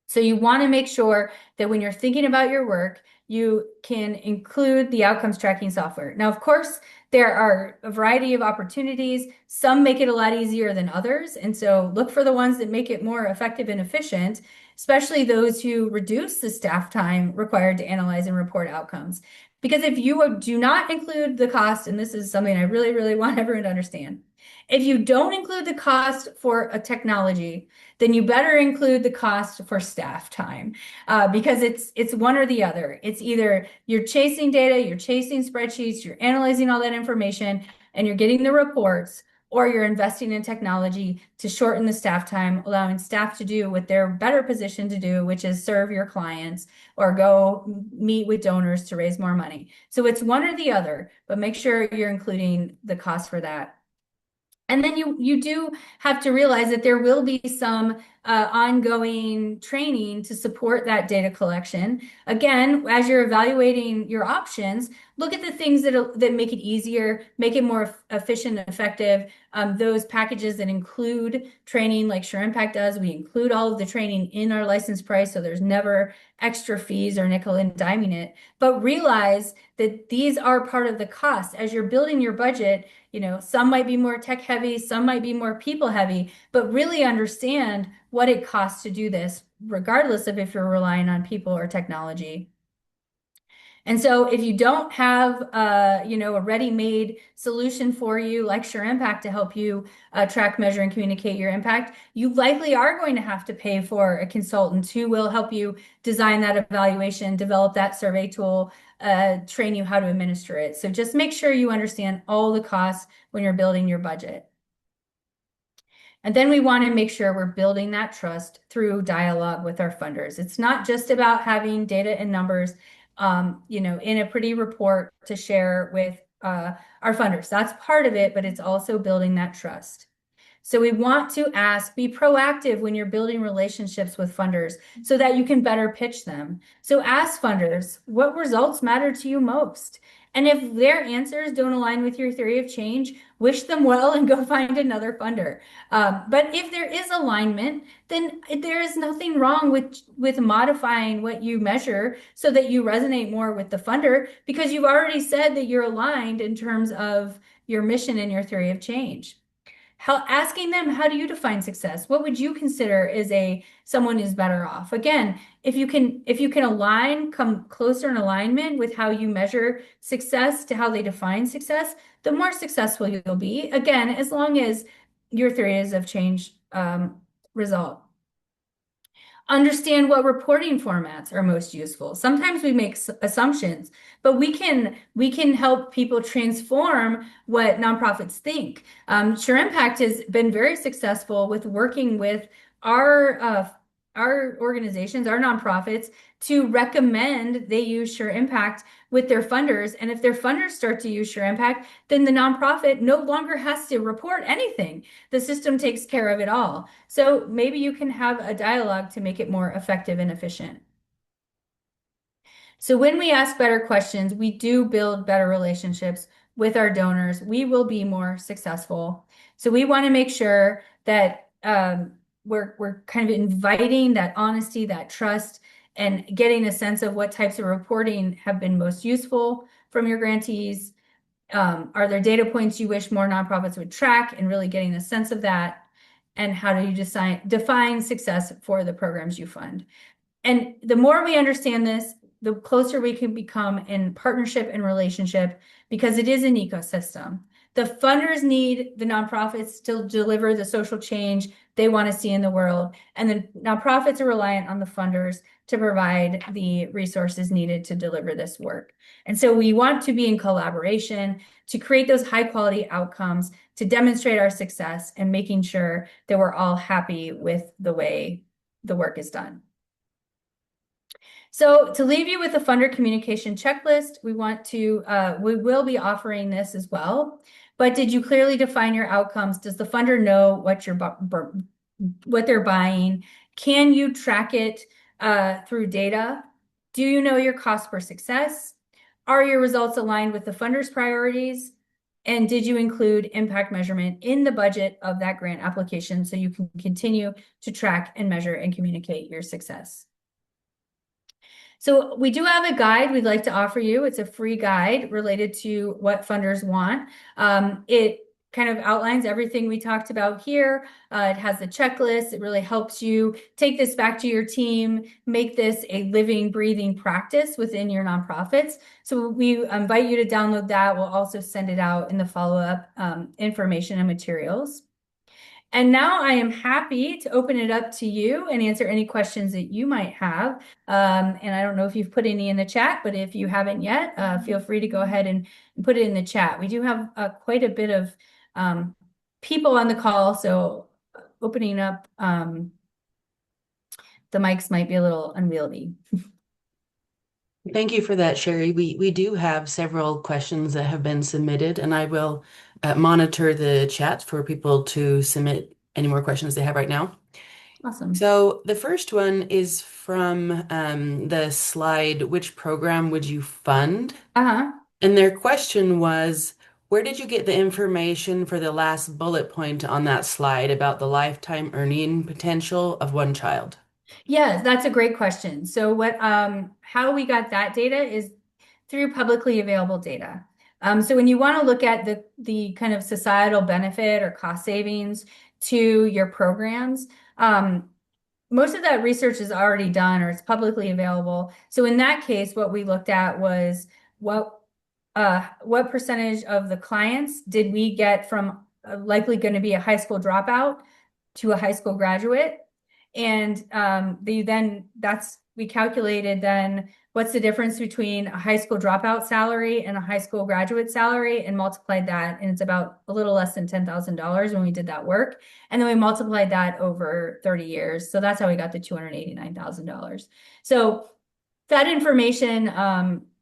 So you want to make sure that when you're thinking about your work, you can include the outcomes tracking software. Now, of course, there are a variety of opportunities. Some make it a lot easier than others. And so look for the ones that make it more effective and efficient, especially those who reduce the staff time required to analyze and report outcomes. Because if you do not include the cost, and this is something I really, really want everyone to understand, if you don't include the cost for a technology, then you better include the cost for staff time, because it's one or the other. It's either you're chasing data, you're chasing spreadsheets, you're analyzing all that information, and you're getting the reports, or you're investing in technology to shorten the staff time, allowing staff to do what they're better positioned to do, which is serve your clients or go meet with donors to raise more money. So it's one or the other, but make sure you're including the cost for that. And then you do have to realize that there will be some ongoing training to support that data collection. Again, as you're evaluating your options, look at the things that make it easier, make it more efficient and effective. Those packages that include training, like SureImpact does, we include all of the training in our license price, so there's never extra fees or nickel and diming it. But realize that these are part of the cost. As you're building your budget, some might be more tech heavy, some might be more people heavy, but really understand what it costs to do this, regardless of if you're relying on people or technology. And so if you don't have a ready-made solution for you like SureImpact to help you track, measure, and communicate your impact, you likely are going to have to pay for a consultant who will help you design that evaluation, develop that survey tool, train you how to administer it. So just make sure you understand all the costs when you're building your budget. And then we want to make sure we're building that trust through dialogue with our funders. It's not just about having data and numbers, in a pretty report to share with our funders. That's part of it, but it's also building that trust. So we want to be proactive when you're building relationships with funders so that you can better pitch them. So ask funders, what results matter to you most? And if their answers don't align with your theory of change, wish them well and go find another funder. But if there is alignment, then there is nothing wrong with modifying what you measure so that you resonate more with the funder, because you've already said that you're aligned in terms of your mission and your theory of change. Asking them, how do you define success? What would you consider is someone who's better off? Again, if you can come closer in alignment with how you measure success to how they define success, the more successful you'll be. Again, as long as your theories of change result. Understand what reporting formats are most useful. Sometimes we make assumptions, but we can help people transform what nonprofits think. SureImpact has been very successful with working with our organizations, our nonprofits, to recommend they use SureImpact with their funders. And if their funders start to use SureImpact, then the nonprofit no longer has to report anything. The system takes care of it all. So maybe you can have a dialogue to make it more effective and efficient. So when we ask better questions, we do build better relationships with our donors. We will be more successful. So we want to make sure that we're kind of inviting that honesty, that trust, and getting a sense of what types of reporting have been most useful from your grantees. Are there data points you wish more nonprofits would track, and really getting a sense of that? And how do you define success for the programs you fund? And the more we understand this, the closer we can become in partnership and relationship, because it is an ecosystem. The funders need the nonprofits to deliver the social change they want to see in the world, and the nonprofits are reliant on the funders to provide the resources needed to deliver this work. And so we want to be in collaboration to create those high quality outcomes, to demonstrate our success, and making sure that we're all happy with the way the work is done. So to leave you with a funder communication checklist, we will be offering this as well. But did you clearly define your outcomes? Does the funder know what they're buying? Can you track it through data? Do you know your cost per success? Are your results aligned with the funder's priorities? And did you include impact measurement in the budget of that grant application so you can continue to track and measure and communicate your success? So we do have a guide we'd like to offer you. It's a free guide related to what funders want. It kind of outlines everything we talked about here. It has a checklist. It really helps you take this back to your team, make this a living, breathing practice within your nonprofits. So we invite you to download that. We'll also send it out in the follow-up information and materials. And now I am happy to open it up to you and answer any questions that you might have. And I don't know if you've put any in the chat, but if you haven't yet, feel free to go ahead and put it in the chat. We do have quite a bit of people on the call, so opening up the mics might be a little unwieldy. Thank you for that, Sheri. We do have several questions that have been submitted, and I will monitor the chat for people to submit any more questions they have right now. Awesome. So the first one is from the slide, which program would you fund? Uh-huh. And their question was, where did you get the information for the last bullet point on that slide about the lifetime earning potential of one child? Yes, that's a great question. So how we got that data is through publicly available data. So when you want to look at the kind of societal benefit or cost savings to your programs, most of that research is already done or it's publicly available. So in that case, what we looked at was what what percentage of the clients did we get from likely going to be a high school dropout to a high school graduate? And we calculated then what's the difference between a high school dropout salary and a high school graduate salary and multiplied that. And it's about a little less than $10,000 when we did that work. And then we multiplied that over 30 years. So that's how we got the $289,000. So that information,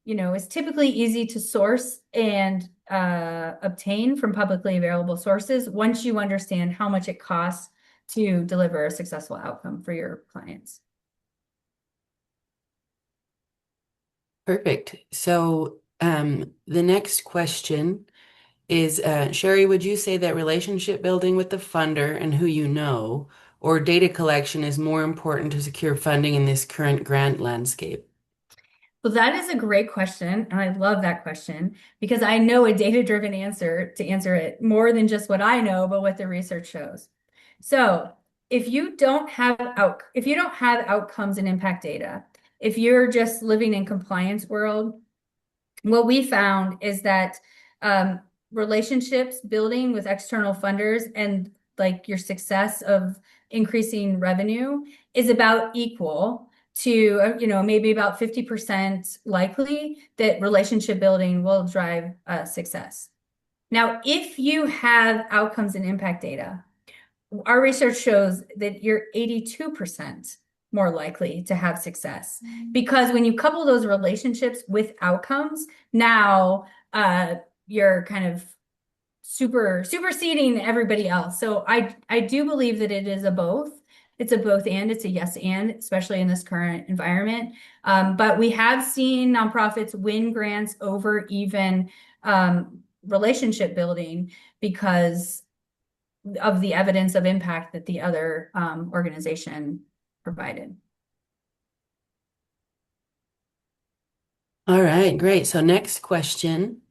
is typically easy to source and obtain from publicly available sources once you understand how much it costs to deliver a successful outcome for your clients. Perfect. So the next question is, Sheri, would you say that relationship building with the funder and who you know, or data collection is more important to secure funding in this current grant landscape? Well, that is a great question, and I love that question because I know a data-driven answer to answer it more than just what I know, but what the research shows. So, if you don't have outcomes and impact data, if you're just living in compliance world, what we found is that um, relationships building with external funders and like your success of increasing revenue is about equal to, maybe about 50% likely that relationship building will drive success. Now, if you have outcomes and impact data, our research shows that you're 82% more likely to have success because when you couple those relationships with outcomes, now you're kind of superseding everybody else. So I do believe that it is a both. It's a both and it's a yes and, especially in this current environment. But we have seen nonprofits win grants over even relationship building because of the evidence of impact that the other organization provided. All right, great. So next question.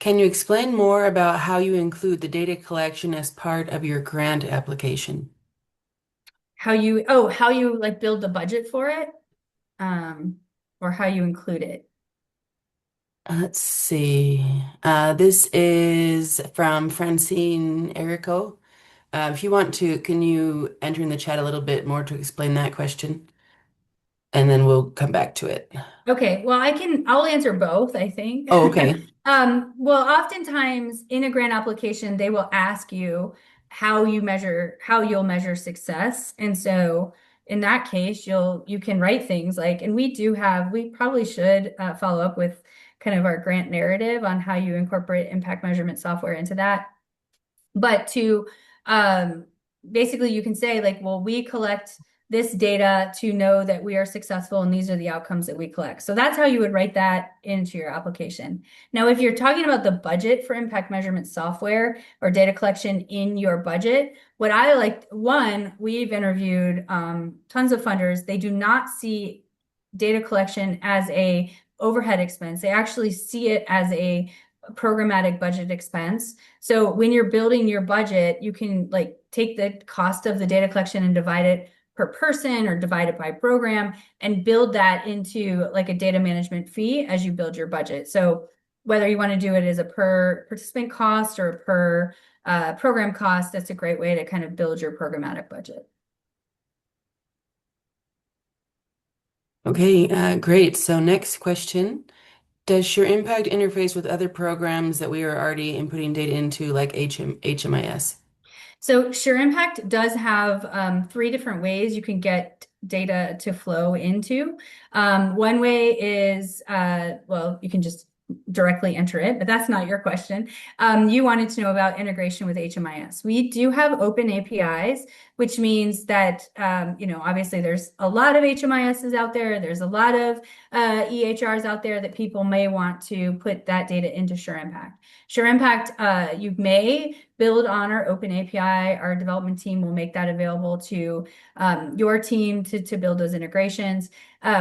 Can you explain more about how you include the data collection as part of your grant application? How you like build the budget for it, um, or how you include it. Let's see. This is from Francine Erico. If you want to, can you enter in the chat a little bit more to explain that question? And then we'll come back to it. Okay, well, I'll answer both, I think. Oh, okay. Well, oftentimes in a grant application, they will ask you how you'll measure success. And so in that case, you can write things like, and we probably should follow up with kind of our grant narrative on how you incorporate impact measurement software into that. But to um, basically, you can say like, well, we collect this data to know that we are successful and these are the outcomes that we collect. So that's how you would write that into your application. Now, if you're talking about the budget for impact measurement software or data collection in your budget, what I like, one, we've interviewed tons of funders. They do not see data collection as a overhead expense. They actually see it as a programmatic budget expense. So when you're building your budget, you can like take the cost of the data collection and divide it per person or divide it by program and build that into like a data management fee as you build your budget. So whether you want to do it as a per participant cost or per program cost, that's a great way to kind of build your programmatic budget. Okay, great. So next question. Does SureImpact interface with other programs that we are already inputting data into, like HMIS? So SureImpact does have three different ways you can get data to flow into. One way is, well, you can just directly enter it, but that's not your question. You wanted to know about integration with HMIS. We do have open APIs, which means that, obviously there's a lot of HMISs out there. There's a lot of EHRs out there that people may want to put that data into SureImpact. SureImpact, you may build on our open API. Our development team will make that available to your team to build those integrations.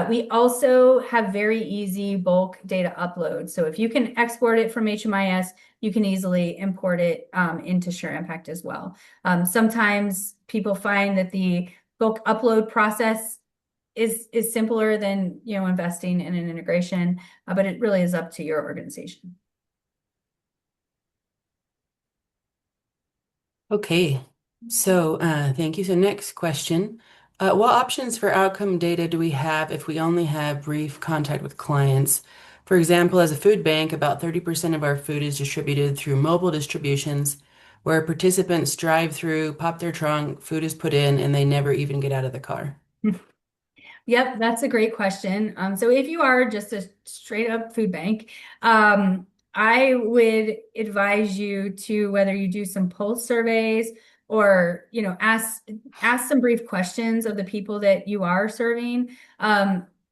We also have very easy bulk data upload. So if you can export it from HMIS, you can easily import it into SureImpact as well. Sometimes people find that the bulk upload process is simpler than investing in an integration, but it really is up to your organization. Okay, so thank you. So next question. What options for outcome data do we have if we only have brief contact with clients? For example, as a food bank, about 30% of our food is distributed through mobile distributions where participants drive through, pop their trunk, food is put in, and they never even get out of the car. Yep, that's a great question. So if you are just a straight up food bank, I would advise you to whether you do some pulse surveys or ask some brief questions of the people that you are serving.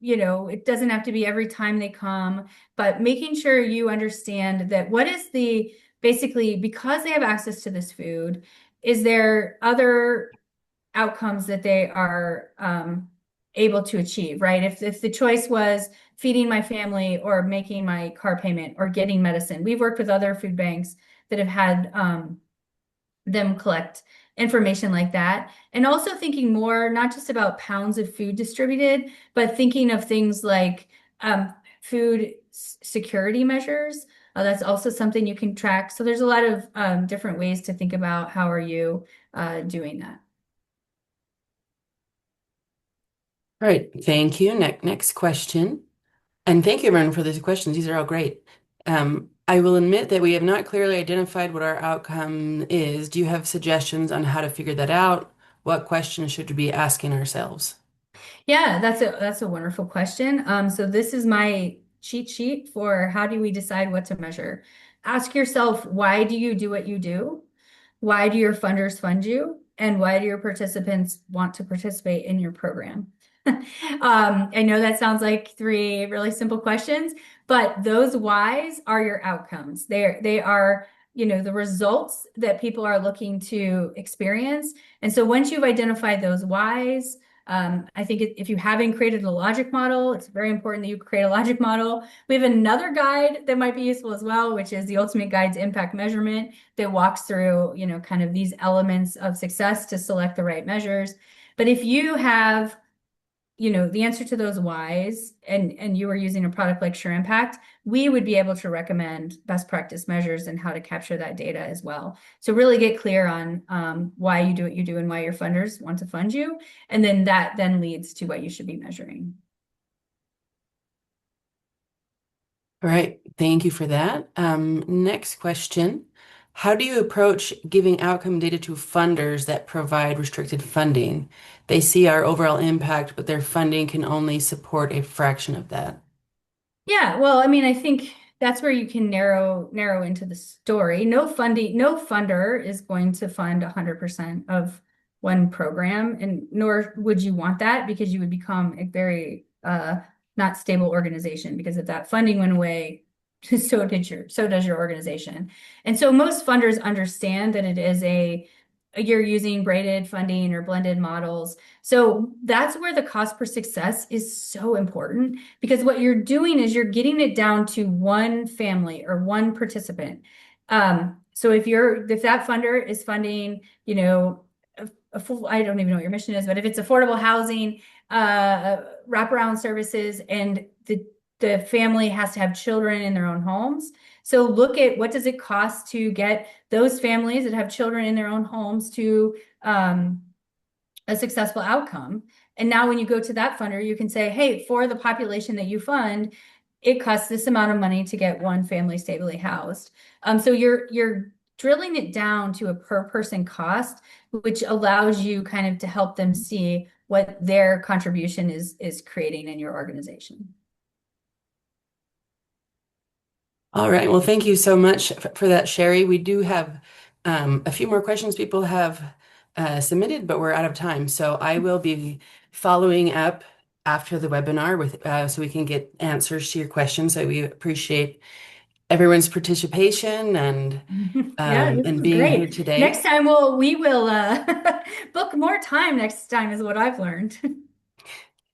It doesn't have to be every time they come, but making sure you understand that what is the basically because they have access to this food, is there other outcomes that they are able to achieve, right? If the choice was feeding my family or making my car payment or getting medicine, we've worked with other food banks that have had them collect information like that. And also thinking more, not just about pounds of food distributed, but thinking of things like food security measures. That's also something you can track. So there's a lot of different ways to think about how are you doing that. All right, thank you. Next question. And thank you, everyone, for these questions. These are all great. I will admit that we have not clearly identified what our outcome is. Do you have suggestions on how to figure that out? What questions should we be asking ourselves? Yeah, that's a wonderful question. So this is my cheat sheet for how do we decide what to measure. Ask yourself, why do you do what you do? Why do your funders fund you? And why do your participants want to participate in your program? I know that sounds like three really simple questions, but those whys are your outcomes. They are, the results that people are looking to experience. And so once you've identified those whys, I think if you haven't created a logic model, it's very important that you create a logic model. We have another guide that might be useful as well, which is the Ultimate Guide to Impact Measurement that walks through, kind of these elements of success to select the right measures. But if you have the answer to those whys and you are using a product like SureImpact, we would be able to recommend best practice measures and how to capture that data as well. So really get clear on why you do what you do and why your funders want to fund you. And then that then leads to what you should be measuring. All right, thank you for that. Next question. How do you approach giving outcome data to funders that provide restricted funding? They see our overall impact, but their funding can only support a fraction of that. Yeah, well, I mean, I think that's where you can narrow into the story. No funder is going to fund 100% of one program, and nor would you want that because you would become a very not stable organization because if that funding went away, so does your organization. And so most funders understand that it is you're using braided funding or blended models. So that's where the cost per success is so important because what you're doing is you're getting it down to one family or one participant. So if that funder is funding, a full, I don't even know what your mission is, but if it's affordable housing, wraparound services, and the family has to have children in their own homes. So look at what does it cost to get those families that have children in their own homes to a successful outcome. And now when you go to that funder, you can say, hey, for the population that you fund, it costs this amount of money to get one family stably housed. So you're drilling it down to a per person cost, which allows you kind of to help them see what their contribution is creating in your organization. All right. Well, thank you so much for that, Sherry. We do have a few more questions people have submitted, but we're out of time. So I will be following up after the webinar with so we can get answers to your questions. So we appreciate everyone's participation Yeah, this and is being here great. today. Next time we will book more time next time is what I've learned.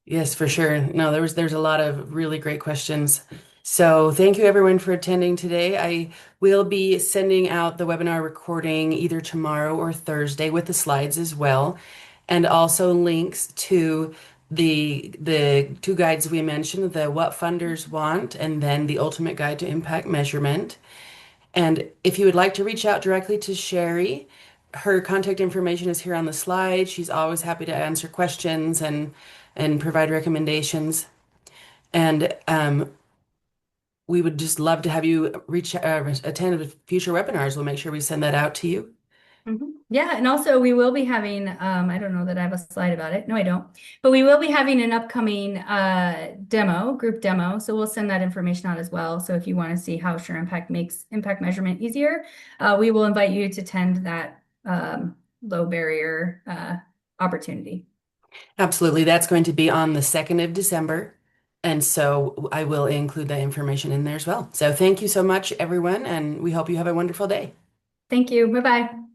Yes, for sure. No, there's a lot of really great questions. So thank you everyone for attending today. I will be sending out the webinar recording either tomorrow or Thursday with the slides as well, and also links to the two guides we mentioned, the What Funders Want and then the Ultimate Guide to Impact Measurement. And if you would like to reach out directly to Sherry, her contact information is here on the slide. She's always happy to answer questions and provide recommendations. And we would just love to have you attend future webinars. We'll make sure we send that out to you. Yeah, and also we will be having, I don't know that I have a slide about it. No, I don't. But we will be having an upcoming group demo. So we'll send that information out as well. So if you want to see how Sure Impact makes impact measurement easier, we will invite you to attend that low barrier opportunity. Absolutely. That's going to be on the 2nd of December. And so I will include that information in there as well. So thank you so much, everyone, and we hope you have a wonderful day. Thank you. Bye-bye.